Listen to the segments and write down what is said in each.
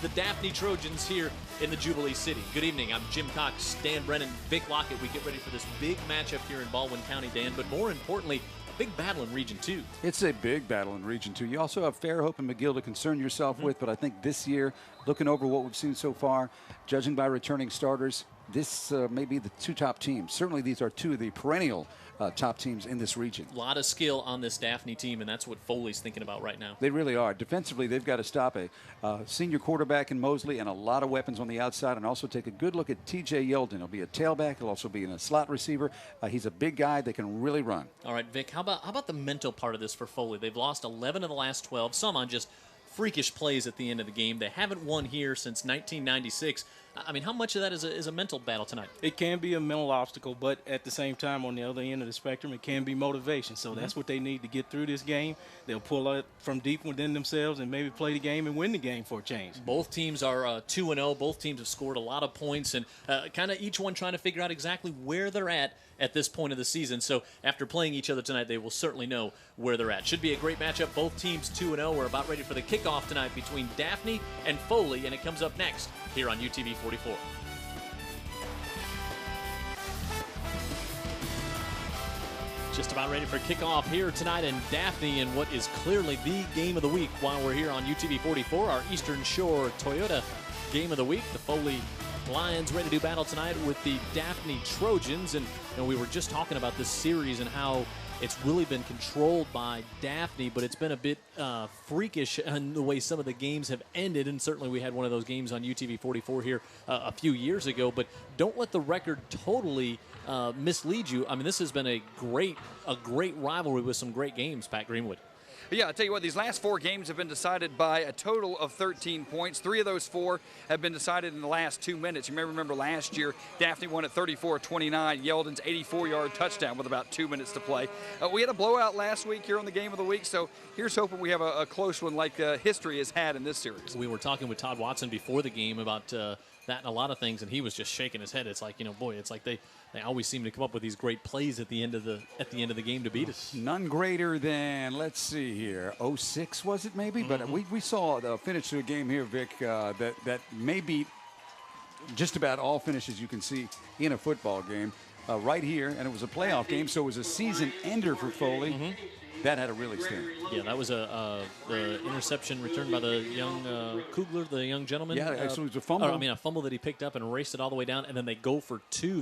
the Daphne Trojans here in the Jubilee City. Good evening. I'm Jim Cox, Dan Brennan, Vic Lockett. We get ready for this big matchup here in Baldwin County, Dan, but more importantly, a big battle in Region 2. It's a big battle in Region 2. You also have Fairhope and McGill to concern yourself with, but I think this year, looking over what we've seen so far, judging by returning starters, this may be the two top teams. Certainly these are two of the perennial top teams in this region. A lot of skill on this Daphne team, and that's what Foley's thinking about right now. They really are. Defensively, they've got to stop a senior quarterback in Mosley and a lot of weapons on the outside, and also take a good look at T.J. Yeldon. He'll be a tailback. He'll also be in a slot receiver. He's a big guy that can really run. All right, Vic, how about the mental part of this for Foley? They've lost 11 of the last 12, some on just freakish plays at the end of the game. They haven't won here since 1996. I mean, how much of that is a mental battle tonight? It can be a mental obstacle, but at the same time, on the other end of the spectrum, it can be motivation. So that's what they need to get through this game. They'll pull it from deep within themselves and maybe play the game and win the game for a change. Both teams are 2-0. Both teams have scored a lot of points, and kind of each one trying to figure out exactly where they're at this point of the season. So after playing each other tonight, they will certainly know where they're at. Should be a great matchup. Both teams 2-0. We're about ready for the kickoff tonight between Daphne and Foley, and it comes up next here on UTV 44. Just about ready for kickoff here tonight in Daphne in what is clearly the game of the week while we're here on UTV 44, our Eastern Shore Toyota game of the week. The Foley Lions ready to do battle tonight with the Daphne Trojans, and we were just talking about this series and how it's really been controlled by Daphne, but it's been a bit freakish in the way some of the games have ended, and certainly we had one of those games on UTV 44 here a few years ago, but don't let the record totally mislead you. I mean, this has been a great rivalry with some great games, Pat Greenwood. Yeah, I'll tell you what, these last 4 games have been decided by a total of 13 points. 3 of those 4 have been decided in the last 2 minutes. You may remember last year, Daphne won at 34-29, Yeldon's 84-yard touchdown with about 2 minutes to play. We had a blowout last week here on the Game of the Week, so here's hoping we have a close one like history has had in this series. We were talking with Todd Watson before the game about that and a lot of things, and he was just shaking his head. It's like, boy, it's like they always seem to come up with these great plays at the end of the game to beat us. None greater than, let's see here, 06 was it maybe? But we saw the finish to a game here, Vic, that may beat just about all finishes you can see in a football game right here, and it was a playoff game, so it was a season ender for Foley. That had a really sting. Yeah, that was the interception returned by the young Kugler, the young gentleman. Yeah, actually it was a fumble. A fumble that he picked up and raced it all the way down, and then they go for 2.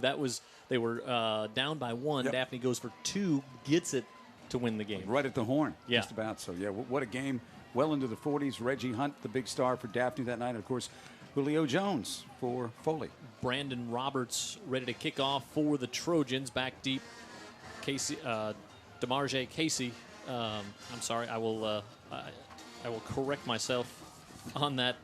They were down by 1. Yep. Daphne goes for 2, gets it to win the game. Right at the horn, yeah. Just about. So, yeah, what a game. Well into the 40s. Reggie Hunt, the big star for Daphne that night. And, of course, Julio Jones for Foley. Brandon Roberts ready to kick off for the Trojans. Back deep, Casey, DeMarge Casey. I'm sorry. I will correct myself on that.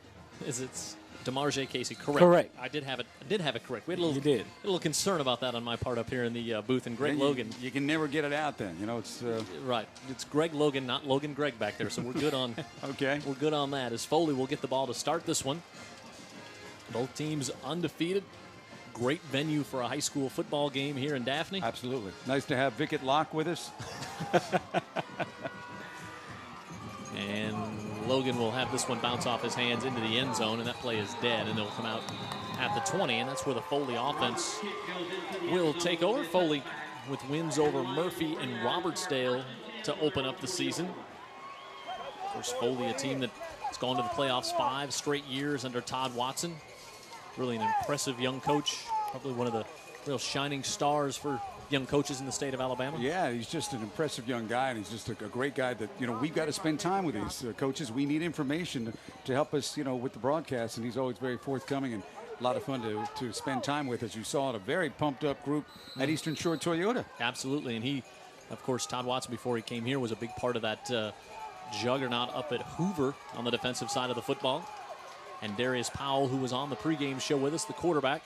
It's DeMarge Casey. Correct. I did have it correct. We had a little concern about that on my part up here in the booth. And Greg Logan. You can never get it out then. It's right. It's Greg Logan, not Logan Gregg back there. So we're good on. Okay. We're good on that. As Foley will get the ball to start this one. Both teams undefeated. Great venue for a high school football game here in Daphne. Absolutely. Nice to have Vic at lock with us. And Logan will have this one bounce off his hands into the end zone, and that play is dead, and it'll come out at the 20, and that's where the Foley offense will take over. Foley with wins over Murphy and Robertsdale to open up the season. Of course, Foley, a team that has gone to the playoffs 5 straight years under Todd Watson. Really an impressive young coach, probably one of the real shining stars for young coaches in the state of Alabama. Yeah, he's just an impressive young guy, and he's just a great guy that, we've got to spend time with these coaches. We need information to help us, with the broadcast, and he's always very forthcoming and a lot of fun to spend time with, as you saw, a very pumped-up group at Eastern Shore Toyota. Absolutely, and he, of course, Todd Watson, before he came here, was a big part of that juggernaut up at Hoover on the defensive side of the football. And Darius Powell, who was on the pregame show with us, the quarterback.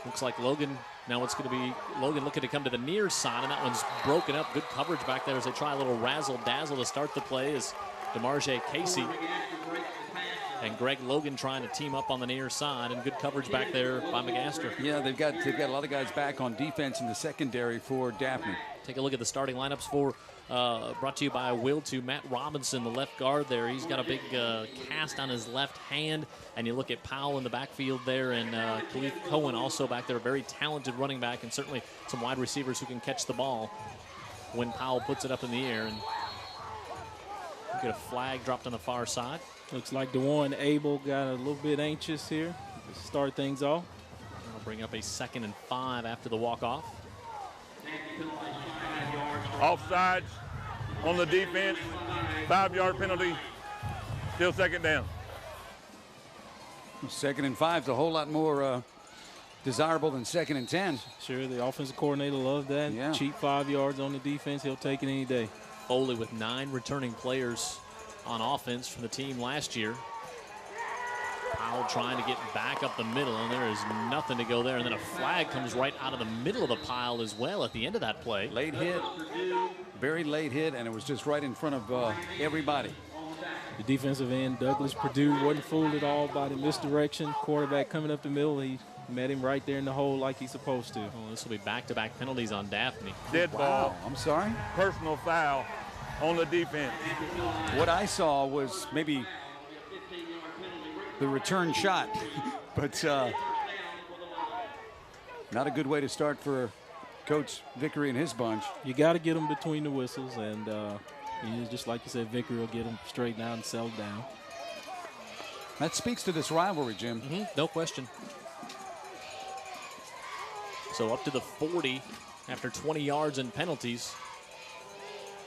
Looks like Logan, now it's going to be Logan looking to come to the near side, and that one's broken up. Good coverage back there as they try a little razzle-dazzle to start the play as DeMarge Casey And Greg Logan trying to team up on the near side, and good coverage back there by McGaster. Yeah, they've got a lot of guys back on defense in the secondary for Daphne. Take a look at the starting lineups for brought to you by Will to Matt Robinson, the left guard there. He's got a big cast on his left hand. And you look at Powell in the backfield there, and Khalif Cohen also back there. A very talented running back, and certainly some wide receivers who can catch the ball when Powell puts it up in the air. And you get a flag dropped on the far side. Looks like DeWan Abel got a little bit anxious here to start things off. That'll bring up a 2nd and 5 after the walk-off. Offsides on the defense, 5-yard penalty, still 2nd down. 2nd and 5 is a whole lot more desirable than 2nd and 10. Sure, the offensive coordinator loves that. Yeah. Cheap 5 yards on the defense, he'll take it any day. Foley with 9 returning players on offense from the team last year. Powell trying to get back up the middle, and there is nothing to go there. And then a flag comes right out of the middle of the pile as well at the end of that play. Late hit, very late hit, and it was just right in front of everybody. The defensive end, Douglas Perdue, wasn't fooled at all by the misdirection. Quarterback coming up the middle, he met him right there in the hole like he's supposed to. Well, this will be back-to-back penalties on Daphne. Dead ball. Wow, I'm sorry. Personal foul on the defense. What I saw was maybe the return shot, but not a good way to start for Coach Vickery and his bunch. You got to get them between the whistles, and just like you said, Vickery will get them straightened out and settled down. That speaks to this rivalry, Jim. No question. So up to the 40 after 20 yards and penalties.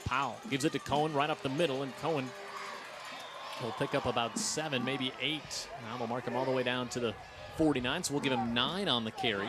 Powell gives it to Cohen right up the middle, and Cohen will pick up about 7, maybe 8. Now they'll mark him all the way down to the 49, so we'll give him 9 on the carry.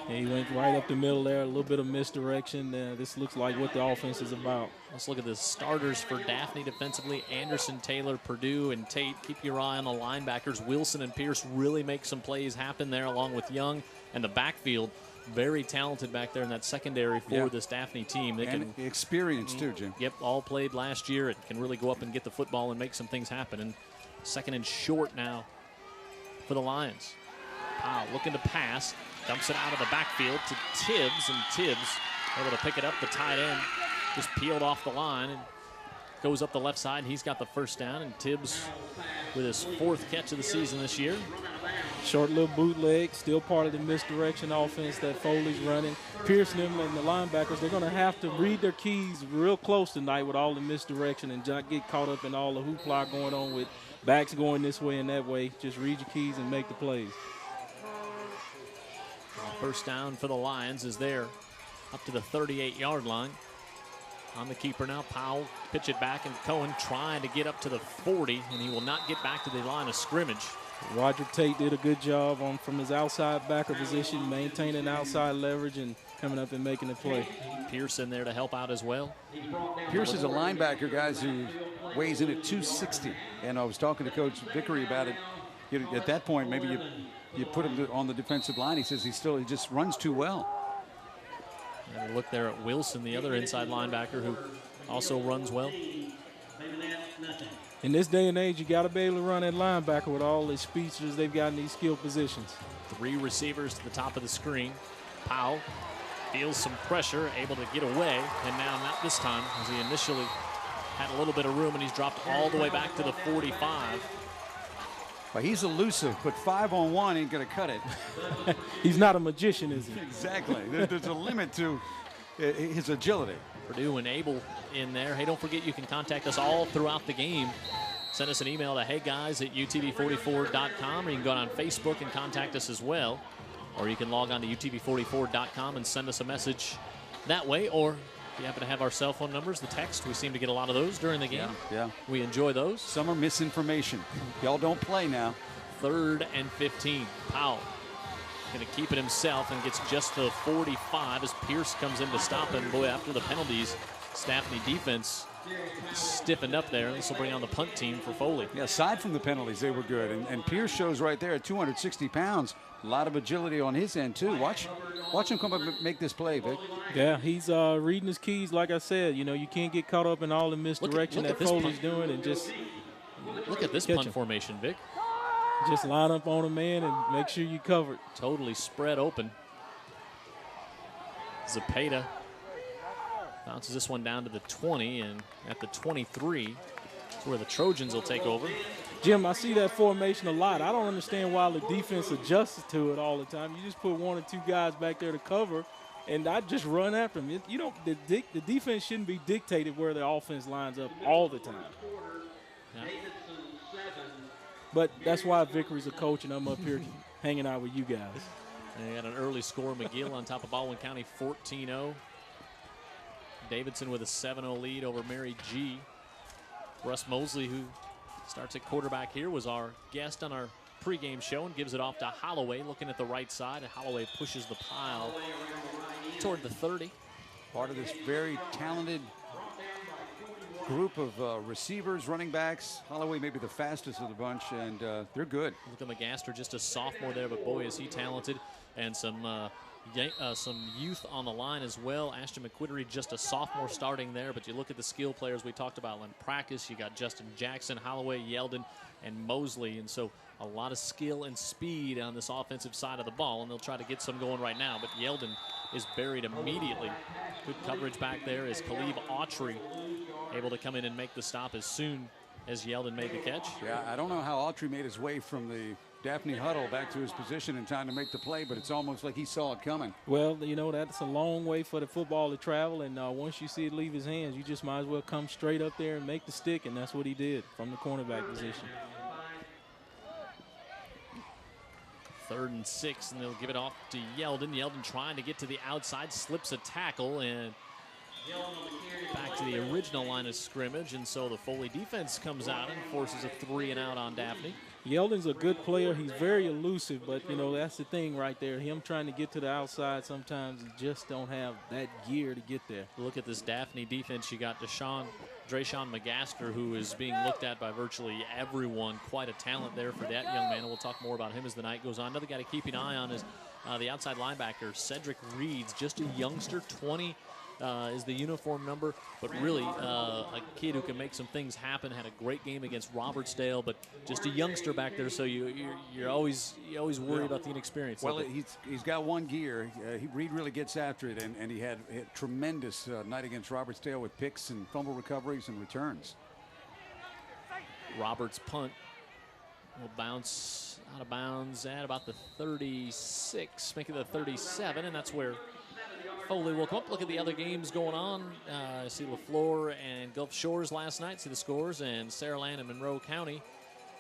He went right up the middle there, a little bit of misdirection. This looks like what the offense is about. Let's look at the starters for Daphne defensively. Anderson, Taylor, Perdue, and Tate. Keep your eye on the linebackers. Wilson and Pierce really make some plays happen there, along with Young. And the backfield, very talented back there in that secondary for this Daphne team. They And can experience too, Jim. Yep, all played last year. It can really go up and get the football and make some things happen. And 2nd and short now for the Lions. Powell looking to pass. Dumps it out of the backfield to Tibbs, and Tibbs able to pick it up. The tight end just peeled off the line and goes up the left side. He's got the first down, and Tibbs with his 4th catch of the season this year. Short little bootleg, still part of the misdirection offense that Foley's running. Pierce and them and the linebackers, they're going to have to read their keys real close tonight with all the misdirection and not get caught up in all the hoopla going on with backs going this way and that way. Just read your keys and make the plays. First down for the Lions is there up to the 38-yard line. On the keeper now, Powell pitch it back, and Cohen trying to get up to the 40, and he will not get back to the line of scrimmage. Rodrick Tate did a good job from his outside backer position, maintaining outside leverage and coming up and making the play. Pierce in there to help out as well. Pierce is a linebacker, guys, who weighs in at 260. And I was talking to Coach Vickery about it. At that point, maybe you put him on the defensive line. He says he just runs too well. And a look there at Wilson, the other inside linebacker who also runs well. In this day and age, you got to be able to run at linebacker with all the speedsters they've got in these skill positions. 3 receivers to the top of the screen. Powell feels some pressure, able to get away, and now not this time, as he initially had a little bit of room, and he's dropped all the way back to the 45. Well, he's elusive, but 5-on-1 ain't going to cut it. He's not a magician, is he? Exactly. There's a limit to his agility. Perdue and Abel in there. Hey, don't forget you can contact us all throughout the game. Send us an email to heyguys@utv44.com, or you can go on Facebook and contact us as well. Or you can log on to utv44.com and send us a message that way. Or if you happen to have our cell phone numbers, the text, we seem to get a lot of those during the game. Yeah. We enjoy those. Some are misinformation. Y'all don't play now. 3rd and 15. Powell going to keep it himself and gets just to the 45 as Pierce comes in to stop him. Boy, after the penalties, Daphne defense stiffened up there. This will bring on the punt team for Foley. Yeah, aside from the penalties, they were good. And Pierce shows right there at 260 pounds. A lot of agility on his end, too. Watch him come up and make this play, Vic. Yeah, he's reading his keys. Like I said, you can't get caught up in all the misdirection that Foley's doing and just Look at this punt formation, Vic. Just line up on a man and make sure you cover it. Totally spread open. Zepeda bounces this one down to the 20, and at the 23 is where the Trojans will take over. Jim, I see that formation a lot. I don't understand why the defense adjusts to it all the time. You just put 1 or 2 guys back there to cover, and I just run after them. You don't. The defense shouldn't be dictated where the offense lines up all the time. Yeah. But that's why Vickery's a coach, and I'm up here hanging out with you guys. And they got an early score. McGill on top of Baldwin County, 14-0. Davidson with a 7-0 lead over Mary G. Russ Mosley, who starts at quarterback here, was our guest on our pregame show and gives it off to Holloway, looking at the right side. And Holloway pushes the pile toward the 30. Part of this very talented group of receivers, running backs. Holloway may be the fastest of the bunch, and they're good. Look at McGaster, just a sophomore there, but boy, is he talented. And some youth on the line as well. Ashton McQuittery, just a sophomore starting there, but you look at the skill players we talked about in practice. You got Justin Jackson, Holloway, Yeldon, and Mosley, and so a lot of skill and speed on this offensive side of the ball, and they'll try to get some going right now, but Yeldon is buried immediately. Good coverage back there as Khalib Autry able to come in and make the stop as soon as Yeldon made the catch. Yeah, I don't know how Autry made his way from the Daphne huddle back to his position in time to make the play, but it's almost like he saw it coming. Well, you know, that's a long way for the football to travel, and once you see it leave his hands, you just might as well come straight up there and make the stick, and that's what he did from the cornerback position. 3rd and 6, and they'll give it off to Yeldon. Yeldon trying to get to the outside, slips a tackle, and back to the original line of scrimmage, and so the Foley defense comes out and forces a 3-and-out on Daphne. Yeldon's a good player. He's very elusive, but, you know, that's the thing right there. Him trying to get to the outside sometimes just don't have that gear to get there. Look at this Daphne defense. You got Dreshon McGaster, who is being looked at by virtually everyone. Quite a talent there for that young man, and we'll talk more about him as the night goes on. Another guy to keep an eye on is the outside linebacker, Cedric Reeds, just a youngster, 20 is the uniform number, but really a kid who can make some things happen. Had a great game against Robertsdale, but just a youngster back there, so you always worry about the inexperience. Well, he's got one gear. Reed really gets after it, and he had a tremendous night against Robertsdale with picks and fumble recoveries and returns. Roberts' punt will bounce out of bounds at about the 36, making it the 37, and that's where Foley will come up. Look at the other games going on. See LaFleur and Gulf Shores last night. See the scores. And Saraland and Monroe County.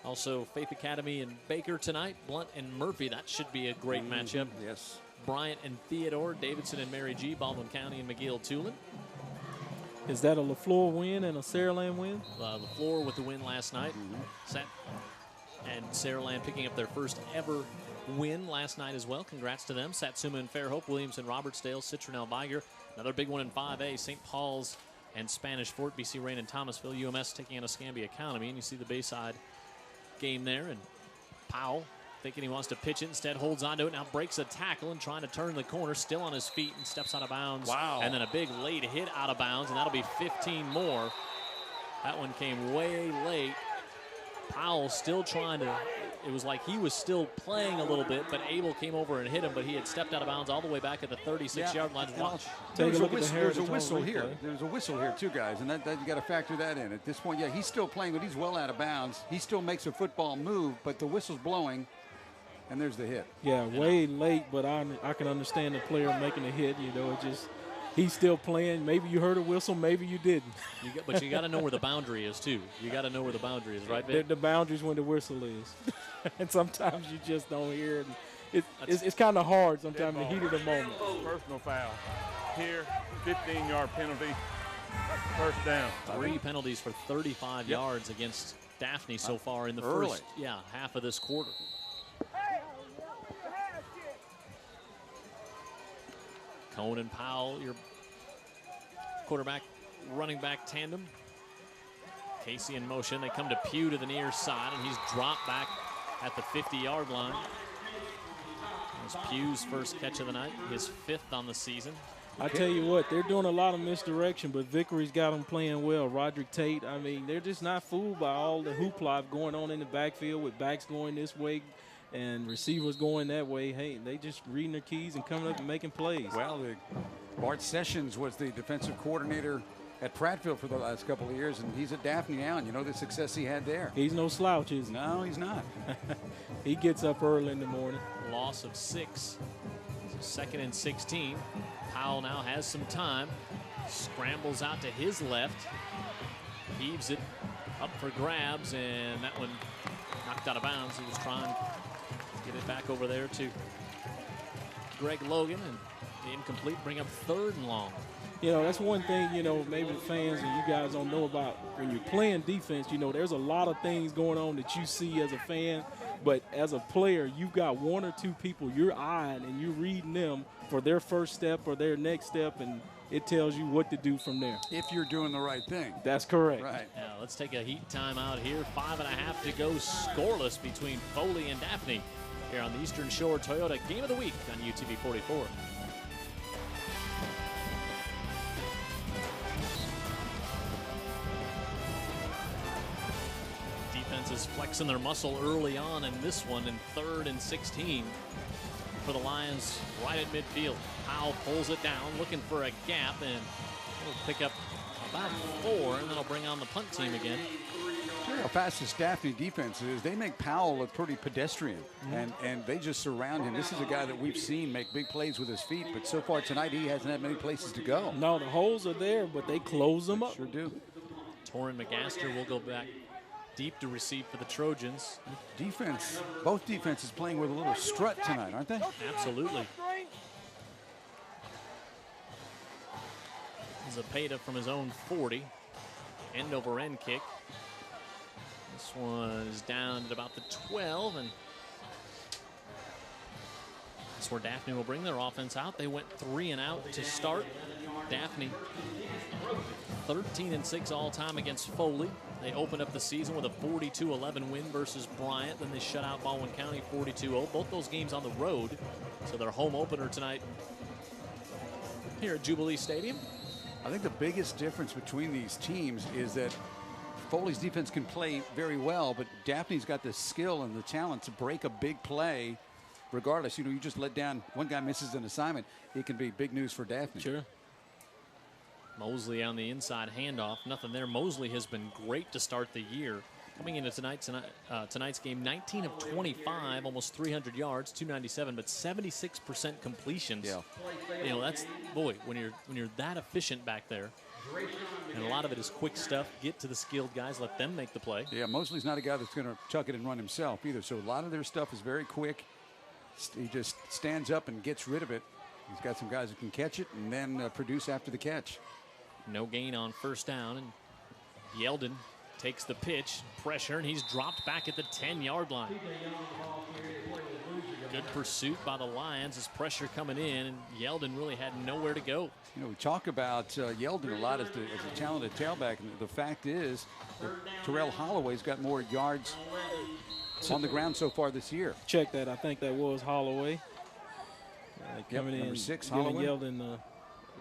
Also Faith Academy and Baker tonight. Blunt and Murphy. That should be a great matchup. Yes. Bryant and Theodore. Davidson and Mary G. Baldwin County and McGill-Tulane. Is that a LaFleur win and a Saraland win? LaFleur with the win last night. And Saraland picking up their first ever win last night as well. Congrats to them. Satsuma and Fairhope, Williamson, Robertsdale, Citronelle, Viger. Another big one in 5A, St. Paul's and Spanish Fort, BC Rain and Thomasville. UMS taking on Escambia Economy. And you see the Bayside game there. And Powell thinking he wants to pitch it. Instead holds onto it. Now breaks a tackle and trying to turn the corner. Still on his feet and steps out of bounds. Wow. And then a big late hit out of bounds. And that'll be 15 more. That one came way late. Powell still trying to, it was like he was still playing a little bit, but Abel came over and hit him, but he had stepped out of bounds all the way back at the 36-yard line. Watch. There's a whistle here. There's a whistle here, too, guys, and that you got to factor that in. At this point, yeah, he's still playing, but he's well out of bounds. He still makes a football move, but the whistle's blowing, and there's the hit. Yeah, way late, but I can understand the player making a hit. You know, it just, he's still playing. Maybe you heard a whistle, maybe you didn't. But you got to know where the boundary is, too. You got to know where the boundary is, right, Vic? The boundary's when the whistle is. And sometimes you just don't hear it. It's kind of hard sometimes in the heat of the moment. Personal foul. Here, 15-yard penalty. First down. 3 penalties for 35 yards against Daphne so far in the first half of this quarter. Cohen and Powell, your quarterback, running back tandem. Casey in motion. They come to Pugh to the near side, and he's dropped back at the 50-yard line. It was Pugh's first catch of the night, his 5th on the season. I tell you what, they're doing a lot of misdirection, but Vickery's got them playing well. Rodrick Tate, I mean, they're just not fooled by all the hoopla going on in the backfield with backs going this way and receivers going that way. Hey, they just reading their keys and coming up and making plays. Well, Bart Sessions was the defensive coordinator at Prattville for the last couple of years, and he's at Daphne now, and you know the success he had there. He's no slouch, is he? No, he's not. He gets up early in the morning. Loss of 6. So 2nd and 16. Powell now has some time. Scrambles out to his left. Heaves it up for grabs, and that one knocked out of bounds. He was trying to get it back over there to Greg Logan, and the incomplete, bring up 3rd and long. You know, that's one thing, you know, maybe the fans and you guys don't know about when you're playing defense. You know, there's a lot of things going on that you see as a fan, but as a player, you've got 1 or 2 people you're eyeing and you're reading them for their first step or their next step, and it tells you what to do from there. If you're doing the right thing. That's correct. Right. Now let's take a heat timeout here. 5.5 to go, scoreless between Foley and Daphne here on the Eastern Shore Toyota Game of the Week on UTV 44. Defenses flexing their muscle early on in this one, in 3rd and 16 for the Lions right at midfield. Powell pulls it down, looking for a gap, and he'll pick up about 4, and that'll bring on the punt team again. How fast this Daphne defense is. They make Powell look pretty pedestrian, and they just surround him. This is a guy that we've seen make big plays with his feet, but so far tonight he hasn't had many places to go. No, the holes are there, but they close them up. Sure do. Torren McGaster will go back deep to receive for the Trojans. Defense, both defenses playing with a little strut tonight, aren't they? Absolutely. Zapata from his own 40. End over end kick. This one is down at about the 12, and that's where Daphne will bring their offense out. They went 3 and out to start. Daphne 13 and 6 all time against Foley. They opened up the season with a 42-11 win versus Bryant. Then they shut out Baldwin County 42-0. Both those games on the road. So their home opener tonight here at Jubilee Stadium. I think the biggest difference between these teams is that Foley's defense can play very well, but Daphne's got the skill and the talent to break a big play regardless. You know, you just let down, one guy misses an assignment, it can be big news for Daphne. Sure. Mosley on the inside handoff. Nothing there. Mosley has been great to start the year. Coming into tonight's game, 19 of 25, almost 300 yards, 297, but 76% completions. Yeah. You know, that's, boy, when you're that efficient back there, and a lot of it is quick stuff. Get to the skilled guys, let them make the play. Yeah, Mosley's not a guy that's going to chuck it and run himself either. So a lot of their stuff is very quick. He just stands up and gets rid of it. He's got some guys who can catch it and then produce after the catch. No gain on 1st down, and Yeldon takes the pitch, pressure, and he's dropped back at the 10-yard line. Good pursuit by the Lions as pressure coming in, and Yeldon really had nowhere to go. You know, we talk about Yeldon a lot as a talented tailback, and the fact is that Tyrell Holloway's got more yards on the ground so far this year. Check that. I think that was Holloway. Coming in, number 6, giving Holloway. Yeldon a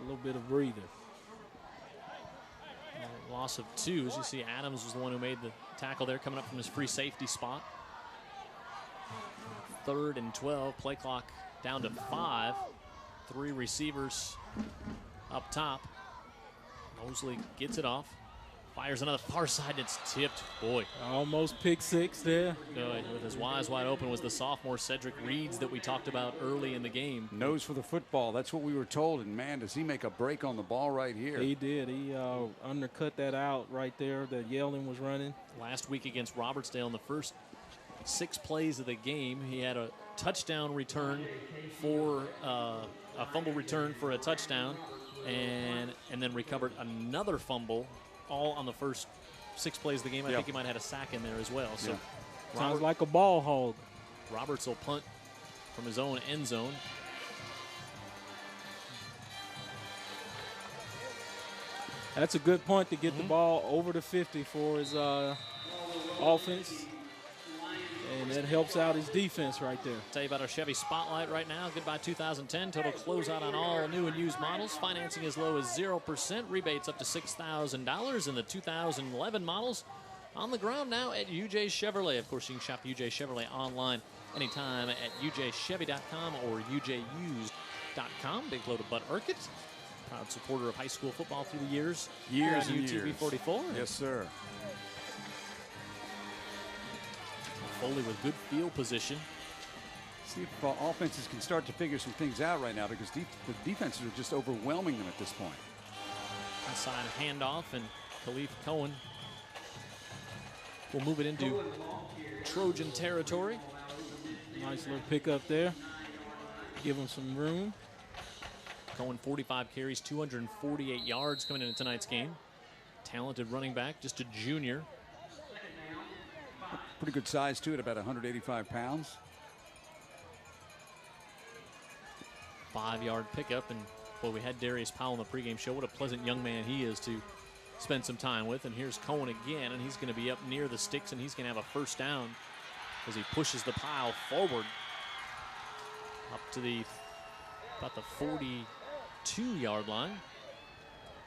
little bit of breather. Loss of 2. As you see, Adams was the one who made the tackle there, coming up from his free safety spot. 3rd and 12. Play clock down to 5. 3 receivers up top. Mosley gets it off. Fires another far side, and it's tipped. Boy. Almost pick 6 there. Good. With his eyes wide open was the sophomore Cedric Reeds that we talked about early in the game. Nose for the football. That's what we were told. And, man, does he make a break on the ball right here. He did. He undercut that out right there that Yeldon was running. Last week against Robertsdale, in the first 6 plays of the game, he had a touchdown return for a fumble return for a touchdown, and then recovered another fumble, all on the first 6 plays of the game. I think he might have had a sack in there as well. So Sounds like a ball hog. Roberts will punt from his own end zone. That's a good point to get the ball over the 50 for his offense. And that helps out his defense right there. Tell you about our Chevy Spotlight right now. Goodbye 2010. Total closeout on all new and used models. Financing as low as 0%. Rebates up to $6,000 in the 2011 models. On the ground now at UJ Chevrolet. Of course, you can shop UJ Chevrolet online anytime at ujchevy.com or ujused.com. Big hello to Bud Urquhart, proud supporter of high school football through the years. Years and UTV years. 44. Yes, sir. Foley with good field position. See if offenses can start to figure some things out right now, because the defenses are just overwhelming them at this point. Inside handoff, and Khalif Cohen will move it into Trojan territory. Nice little pickup there. Give him some room. Cohen 45 carries, 248 yards coming into tonight's game. Talented running back, just a junior. Pretty good size, too, at about 185 pounds. 5-yard pickup, and boy, we had Darius Powell in the pregame show. What a pleasant young man he is to spend some time with. And here's Cohen again, and he's going to be up near the sticks, and he's going to have a first down as he pushes the pile forward up to about the 42-yard line.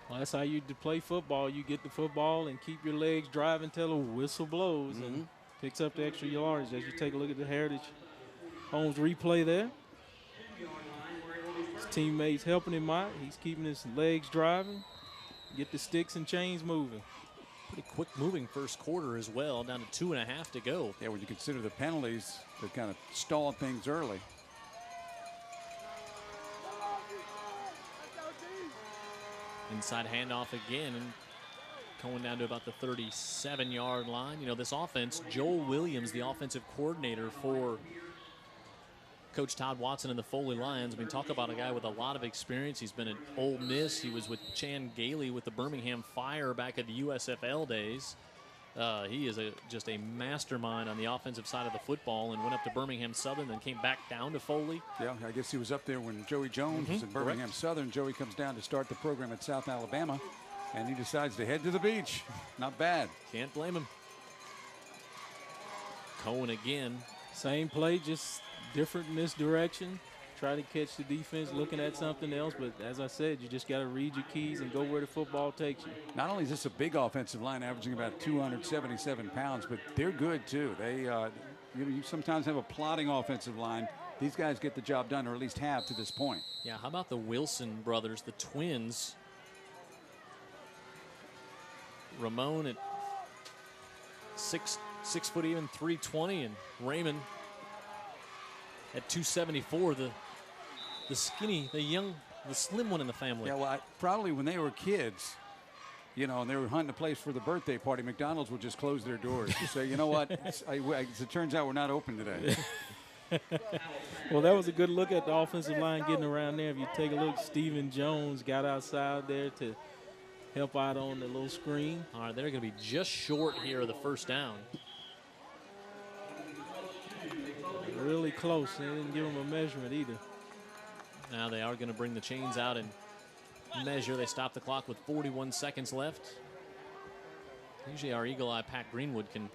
Well, that's how you play football. You get the football and keep your legs driving till the whistle blows and picks up the extra yards. As you take a look at the Heritage Homes replay there. His teammates helping him out. He's keeping his legs driving. Get the sticks and chains moving. Pretty quick moving first quarter as well, down to 2.5 to go. Yeah, when you consider the penalties that kind of stalled things early. Inside handoff again, and Cohen down to about the 37-yard line. You know, this offense, Joel Williams, the offensive coordinator for Coach Todd Watson and the Foley Lions. I mean, talk about a guy with a lot of experience. He's been at Ole Miss. He was with Chan Gailey with the Birmingham Fire back at the USFL days. He is just a mastermind on the offensive side of the football, and went up to Birmingham Southern, then came back down to Foley. Yeah, I guess he was up there when Joey Jones was in Birmingham Southern. Joey comes down to start the program at South Alabama, and he decides to head to the beach. Not bad. Can't blame him. Cohen again. Same play, just different misdirection. Try to catch the defense looking at something else, but as I said, you just got to read your keys and go where the football takes you. Not only is this a big offensive line averaging about 277 pounds, but they're good too. They, you sometimes have a plodding offensive line. These guys get the job done, or at least have to this point. Yeah, how about the Wilson brothers, the twins? Ramon at 6 foot even, 320, and Raymond at 274. The skinny, the slim one in the family. Yeah, well, probably when they were kids, you know, and they were hunting a place for the birthday party, McDonald's would just close their doors to say, you know what, as it turns out, we're not open today. Well, that was a good look at the offensive line getting around there. If you take a look, Stephen Jones got outside there to help out on the little screen. All right, they're going to be just short here of the first down. Really close. They didn't give him a measurement either. Now they are going to bring the chains out and measure. They stop the clock with 41 seconds left. Usually our Eagle Eye Pat Greenwood can.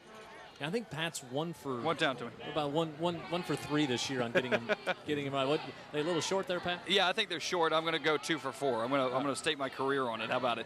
I think Pat's one down to him. About one for 3 this year on getting him right. What, they a little short there, Pat? Yeah, I think they're short. I'm going to go 2 for 4. I'm going to stake my career on it. How about it?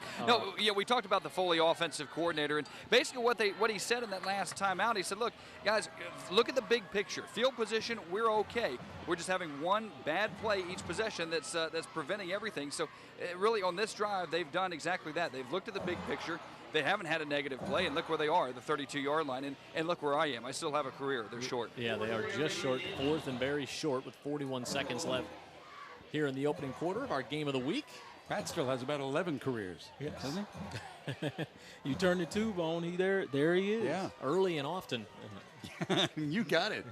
Yeah, we talked about the Foley offensive coordinator, and basically what he said in that last timeout. He said, "Look, guys, look at the big picture. Field position, we're okay. We're just having one bad play each possession that's preventing everything. So really, on this drive, they've done exactly that. They've looked at the big picture. They haven't had a negative play, and look where they are, the 32-yard line, and look where I am. I still have a career. They're short. Yeah, they are just short, 4th and very short with 41 seconds left here in the opening quarter of our game of the week. Pat still has about 11 careers, doesn't he? You turn the tube on, there he is. Yeah. Early and often. You got it.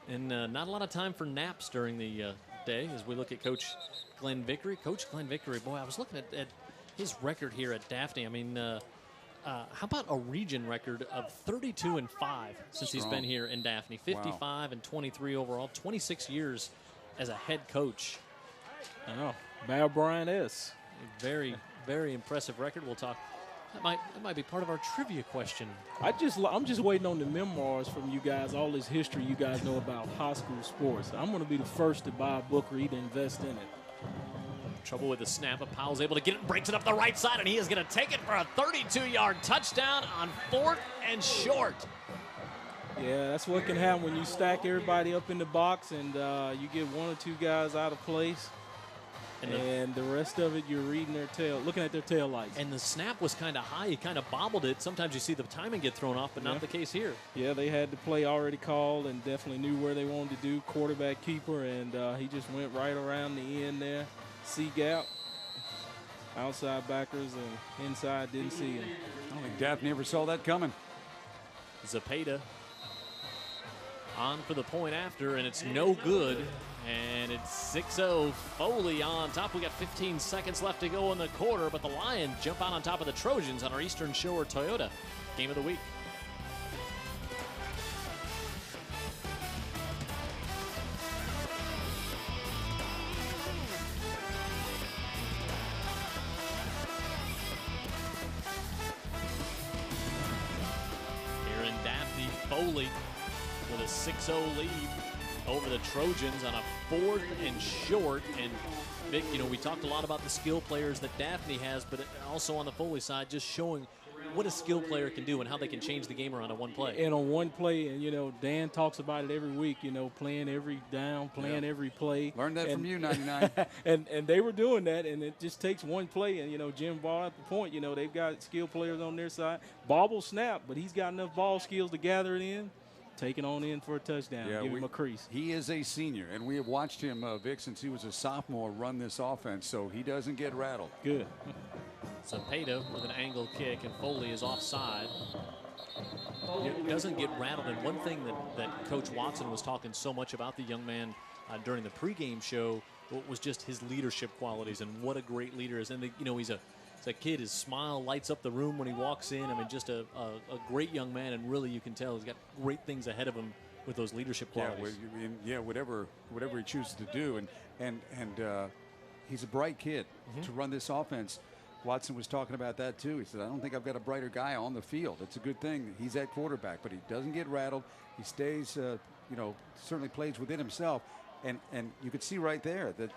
And not a lot of time for naps during the day as we look at Coach Glenn Vickery. Coach Glenn Vickery, boy, I was looking at his record here at Daphne. I mean, how about a region record of 32-5 since he's been here in Daphne? 55 and 23 overall, 26 years as a head coach. I know. Val Bryant is. A very, very impressive record. We'll talk That might be part of our trivia question. I'm just waiting on the memoirs from you guys, all this history you guys know about high school sports. I'm going to be the first to buy a book or even invest in it. Trouble with the snap, but Powell's able to get it, breaks it up the right side, and he is going to take it for a 32-yard touchdown on 4th and short. Yeah, that's what can happen when you stack everybody up in the box and you get one or two guys out of place. And the rest of it, you're reading their tail, looking at their tail lights. And the snap was kind of high. He kind of bobbled it. Sometimes you see the timing get thrown off, but not the case here. Yeah, they had the play already called and definitely knew where they wanted to do, quarterback keeper, and he just went right around the end there. C gap, outside backers, and inside didn't see him. I don't think Daphne ever saw that coming. Zapata on for the point after, and it's no good. And it's 6-0, Foley on top. We got 15 seconds left to go in the quarter, but the Lions jump out on top of the Trojans on our Eastern Shore Toyota Game of the Week. Here in Daphne, Foley with a 6-0 lead over the Trojans on a 4th and short. And Vic, you know, we talked a lot about the skill players that Daphne has, but also on the Foley side, just showing what a skill player can do and how they can change the game around on one play. And on one play, and you know, Dan talks about it every week, you know, playing every down, playing every play. Learned that from you, 99. and they were doing that, and it just takes one play. And, you know, Jim brought up the point, you know, they've got skill players on their side. Bobble snap, but he's got enough ball skills to gather it in. Taking on in for a touchdown, give him a crease. He is a senior, and we have watched him, Vic, since he was a sophomore, run this offense, so he doesn't get rattled. Good. Zapata with an angle kick, and Foley is offside. He doesn't get rattled, and one thing that Coach Watson was talking so much about the young man during the pregame show was just his leadership qualities and what a great leader is. And, you know, he's a kid, his smile lights up the room when he walks in. I mean, just a great young man, and really you can tell he's got great things ahead of him with those leadership qualities. Whatever he chooses to do, and he's a bright kid to run this offense. Watson was talking about that too. He said, I don't think I've got a brighter guy on the field. It's a good thing he's at quarterback, but he doesn't get rattled. He stays, certainly plays within himself, and you could see right there that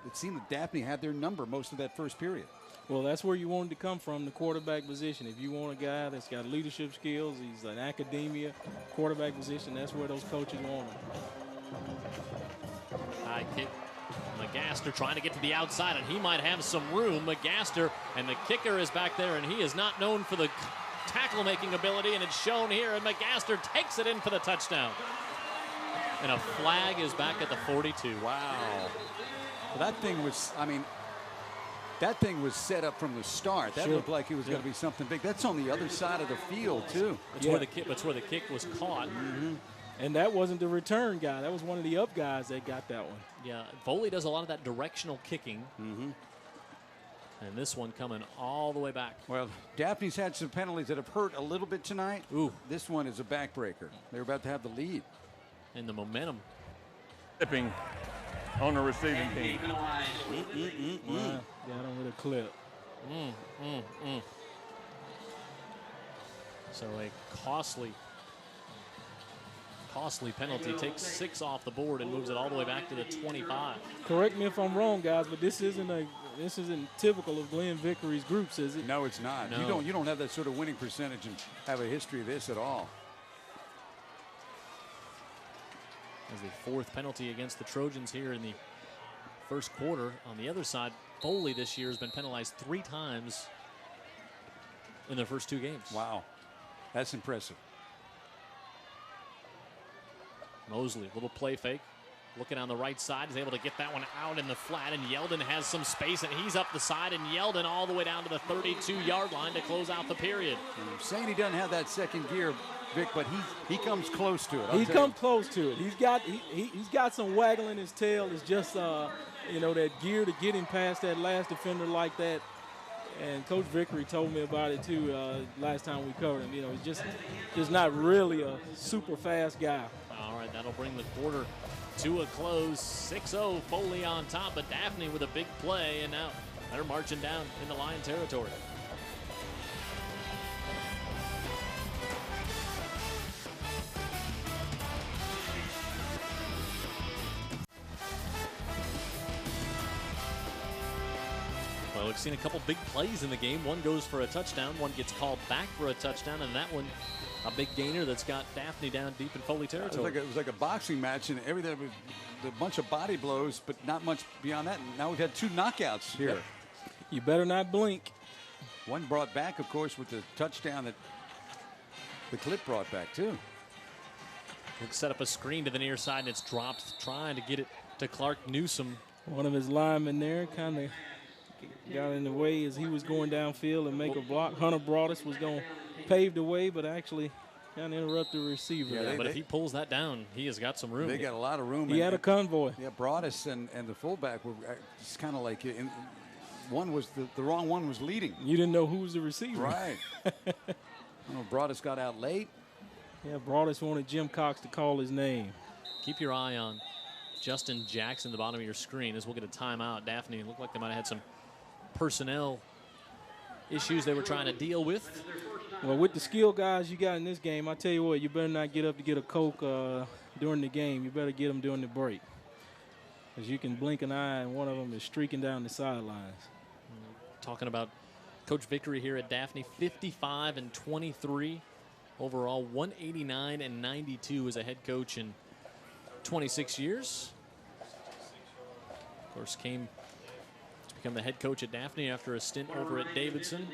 it seemed that Daphne had their number most of that first period. Well, that's where you want him to come from, the quarterback position. If you want a guy that's got leadership skills, he's an academia, quarterback position, that's where those coaches want him. High kick. McGaster trying to get to the outside, and he might have some room. McGaster, and the kicker is back there, and he is not known for the tackle-making ability, and it's shown here, and McGaster takes it in for the touchdown. And a flag is back at the 42. Wow. Well, that thing was, that thing was set up from the start. That looked like it was going to be something big. That's on the other side of the field, too. That's where the kick was caught. Mm-hmm. And that wasn't the return guy. That was one of the up guys that got that one. Yeah, Foley does a lot of that directional kicking. Mm-hmm. And this one coming all the way back. Well, Daphne's had some penalties that have hurt a little bit tonight. Ooh. This one is a backbreaker. They're about to have the lead. And the momentum. Tipping on the receiving team. Wow. Got him with a clip. So a costly penalty, takes 6 off the board and moves it all the way back to the 25. Correct me if I'm wrong, guys, but this isn't typical of Glenn Vickery's groups, is it? No, it's not. No. You don't have that sort of winning percentage and have a history of this at all. As the 4th penalty against the Trojans here in the first quarter. On the other side, Foley this year has been penalized 3 times in their first 2 games. Wow, that's impressive. Mosley, little play fake. Looking on the right side, is able to get that one out in the flat, and Yeldon has some space, and he's up the side, and Yeldon all the way down to the 32-yard line to close out the period. Saying he doesn't have that second gear, Vic, but he comes close to it. He comes close to it. He's got some waggle in his tail. It's just that gear to get him past that last defender like that. And Coach Vickery told me about it too last time we covered him. You know, he's just not really a super fast guy. All right, that'll bring the quarter to a close. 6-0, Foley on top, but Daphne with a big play, and now they're marching down in the Lion territory. Well, we've seen a couple big plays in the game. One goes for a touchdown, one gets called back for a touchdown, and that one a big gainer that's got Daphne down deep in Foley territory. It was like a boxing match, and everything was a bunch of body blows, but not much beyond that. And now we've had 2 knockouts here. Yep. You better not blink. One brought back, of course, with the touchdown that the clip brought back, too. He'll set up a screen to the near side, and it's dropped, trying to get it to Clark Newsom. One of his linemen there kind of got in the way as he was going downfield and make a block. Hunter Broadus was going to pave the way, but actually kind of interrupt the receiver. Yeah, but if he pulls that down, he has got some room. They got a lot of room. He had a convoy. Yeah, Broadus and the fullback were just kind of like, one was the wrong one was leading. You didn't know who was the receiver. Right. Broadus got out late. Yeah, Broadus wanted Jim Cox to call his name. Keep your eye on Justin Jackson, the bottom of your screen, as we'll get a timeout. Daphne looked like they might have had some personnel issues they were trying to deal with. Well, with the skill guys you got in this game, I tell you what, you better not get up to get a Coke during the game. You better get them during the break, because you can blink an eye and one of them is streaking down the sidelines. Talking about Coach Vickery here at Daphne, 55-23 overall, 189-92 as a head coach in 26 years. Of course, came to become the head coach at Daphne after a stint over at Davidson.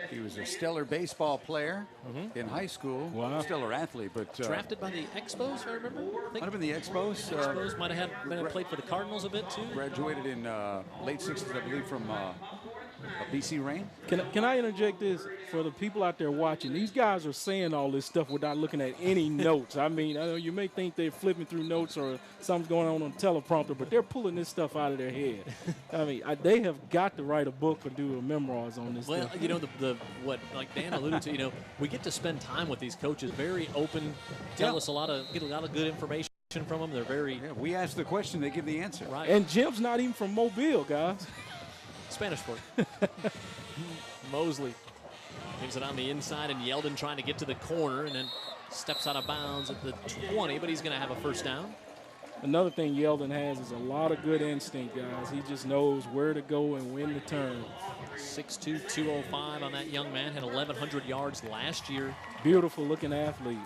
He was a stellar baseball player in high school. Wow. Stellar athlete, but Drafted by the Expos, if I remember. might have been the Expos. Expos might have played for the Cardinals a bit too. Graduated in late 60s, I believe, from BC Rain. Can I interject this for the people out there watching? These guys are saying all this stuff without looking at any notes. I mean, I know you may think they're flipping through notes or something's going on the teleprompter, but they're pulling this stuff out of their head. I mean, they have got to write a book or do a memoirs on this Well, stuff. you know, what like Dan alluded to, you know, we get to spend time with these coaches, very open, get a lot of good information from them. They're very we ask the question, they give the answer. right. And Jim's not even from Mobile, guys. Spanish for it. Mosley gives it on the inside, and Yeldon trying to get to the corner, and then steps out of bounds at the 20, but he's going to have a first down. Another thing Yeldon has is a lot of good instinct, guys. He just knows where to go and when to turn. 6'2", 205 on that young man. Had 1,100 yards last year. Beautiful looking athlete.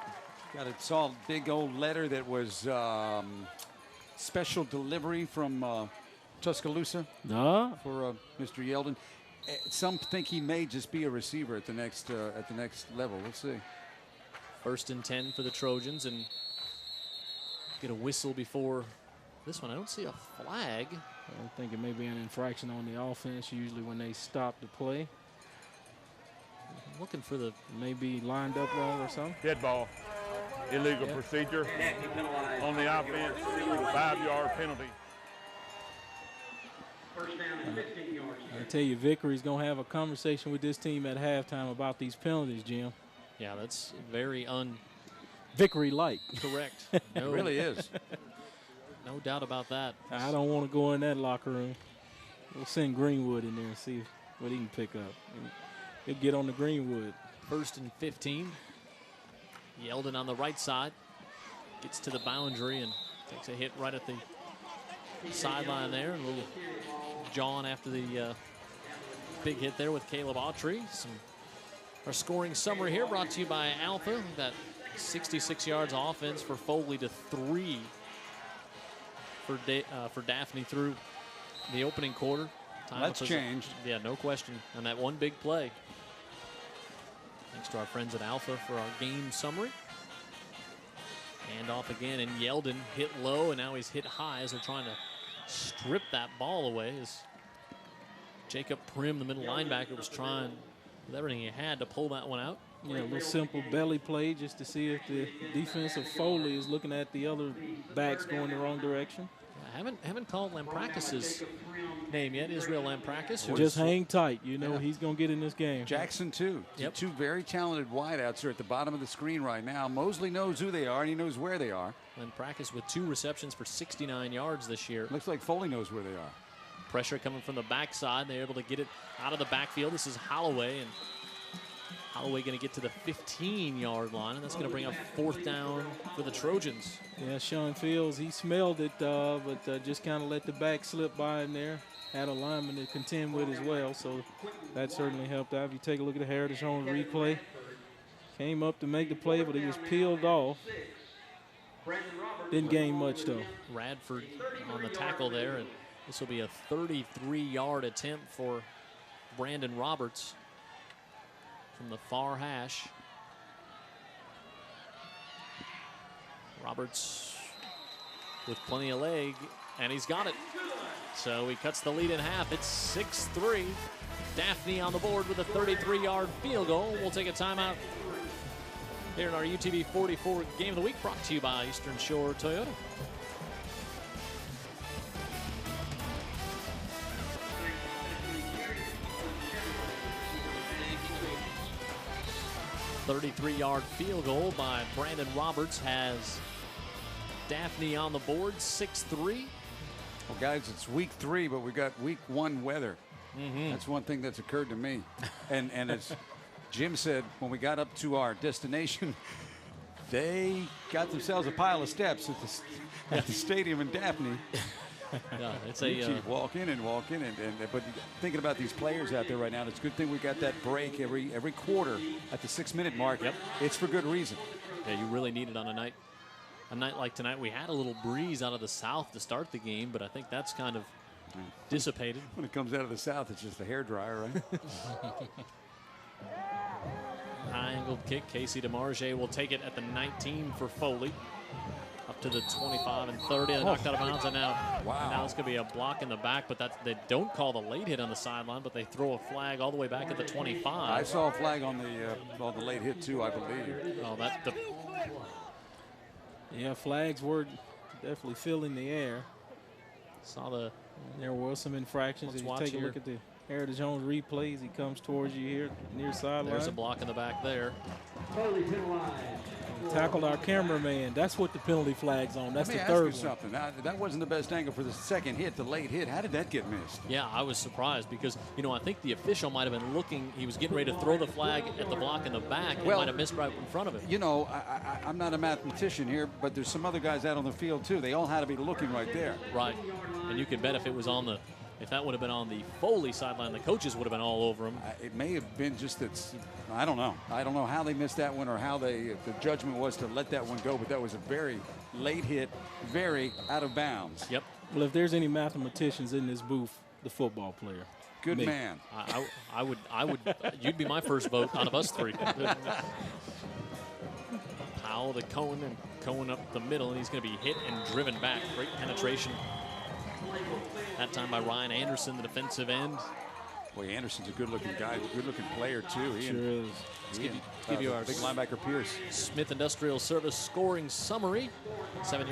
Got a solid big old letter that was special delivery from Tuscaloosa for Mr. Yeldon. Some think he may just be a receiver at the next level. We'll see. 1st and 10 for the Trojans, and get a whistle before this one. I don't see a flag. I think it may be an infraction on the offense, usually when they stop the play. I'm looking for the Maybe lined up wrong or something. Dead ball. Illegal procedure on the offense. 5-yard penalty. I tell you, Vickery's going to have a conversation with this team at halftime about these penalties, Jim. Yeah, that's very Vickery-like. correct. It No, really is. no doubt about that. I don't want to go in that locker room. We'll send Greenwood in there and see what he can pick up. He'll get on the Greenwood. 1st and 15. Yeldon on the right side. Gets to the boundary and takes a hit right at the sideline there. And a little jawing after the big hit there with Caleb Autry. Our scoring summary here brought to you by Alpha. That 66 yards offense for Foley to 3 for Daphne through the opening quarter. That's changed. Yeah, no question. And that one big play. Thanks to our friends at Alpha for our game summary. Hand off again, and Yeldon hit low, and now he's hit high as they're trying to strip that ball away. As Jacob Prim, the middle linebacker, was trying with everything he had to pull that one out. Yeah, a little simple belly play just to see if the defense of Foley is looking at the other backs going the wrong direction. I haven't called Lamprakes' name yet, Israel Lamprakes. Just hang tight. You know he's going to get in this game. Jackson, too. Yep. 2 very talented wideouts are at the bottom of the screen right now. Mosley knows who they are, and he knows where they are. Lamprakes with 2 receptions for 69 yards this year. Looks like Foley knows where they are. Pressure coming from the backside. They're able to get it out of the backfield. This is Holloway, and Holloway going to get to the 15-yard line, and that's going to bring up 4th down for the Trojans. Yeah, Sean Fields, he smelled it, but just kind of let the back slip by him there. Had a lineman to contend with as well, so that certainly helped out. If you take a look at the Heritage Home replay, came up to make the play, but he was peeled off. Didn't gain much, though. Radford on the tackle there, and this will be a 33-yard attempt for Brandon Roberts from the far hash. Roberts with plenty of leg, and he's got it. So he cuts the lead in half. It's 6-3. Daphne on the board with a 33-yard field goal. We'll take a timeout here in our UTV 44 Game of the Week, brought to you by Eastern Shore Toyota. .33-yard field goal by Brandon Roberts has Daphne on the board, 6-3. Well, guys, it's week 3, but we got week 1 weather. That's one thing that's occurred to me. And as Jim said, when we got up to our destination, they got themselves a pile of steps at the stadium in Daphne. Yeah, it's a walk in, but thinking about these players out there right now, it's a good thing we got that break every quarter at the 6-minute mark. Yep. It's for good reason. Yeah, you really need it on a night like tonight. We had a little breeze out of the south to start the game, but I think that's kind of dissipated. When it comes out of the south, it's just a hairdryer, right? High-angled kick. Casey DeMarge will take it at the 19 for Foley. Up to the 25 and 30. They knocked out of bounds, and now it's going to be a block in the back, but they don't call the late hit on the sideline, but they throw a flag all the way back at the 25. I saw a flag on the late hit too, I believe. Oh, yeah, flags were definitely filling the air. There was some infractions. If you take a look at the Heritage Home replays, he comes towards you here near sideline. There's a block in the back there. Tackled our cameraman. That's what the penalty flag's on. That's the third one. Something. Now, that wasn't the best angle for the second hit, the late hit. How did that get missed? Yeah, I was surprised because, I think the official might have been looking. He was getting ready to throw the flag at the block in the back. He might have missed right in front of him. I'm not a mathematician here, but there's some other guys out on the field, too. They all had to be looking right there. Right. And you can bet if it was if that would have been on the Foley sideline, the coaches would have been all over him. It may have been just that. I don't know. I don't know how they missed that one or how the judgment was to let that one go, but that was a very late hit, very out of bounds. Yep. Well, if there's any mathematicians in this booth, the football player. Good man. I would. You'd be my first vote out of us three. Powell to Cohen, and Cohen up the middle, and he's going to be hit and driven back. Great penetration. That time by Ryan Anderson, the defensive end. Boy, Anderson's a good-looking guy, good-looking player, too. Sure is. Let's give you our big linebacker Pierce. Smith Industrial Service scoring summary. 7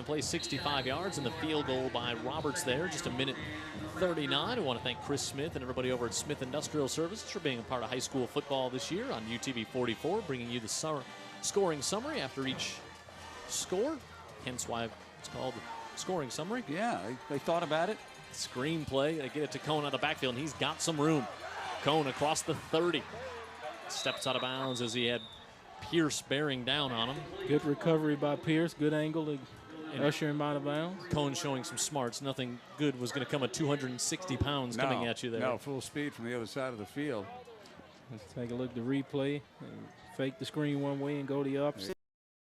plays, 65 yards, and the field goal by Roberts there. Just a minute 39. I want to thank Chris Smith and everybody over at Smith Industrial Services for being a part of high school football this year on UTV 44, bringing you the scoring summary after each score, hence why it's called the scoring summary. Yeah, they thought about it. Screenplay. They get it to Cohen on the backfield, and he's got some room. Cohen across the 30. Steps out of bounds as he had Pierce bearing down on him. Good recovery by Pierce. Good angle to usher him out of bounds. Cohen showing some smarts. Nothing good was going to come at 260 pounds coming at you there. No, full speed from the other side of the field. Let's take a look at the replay. Fake the screen one way and go the opposite.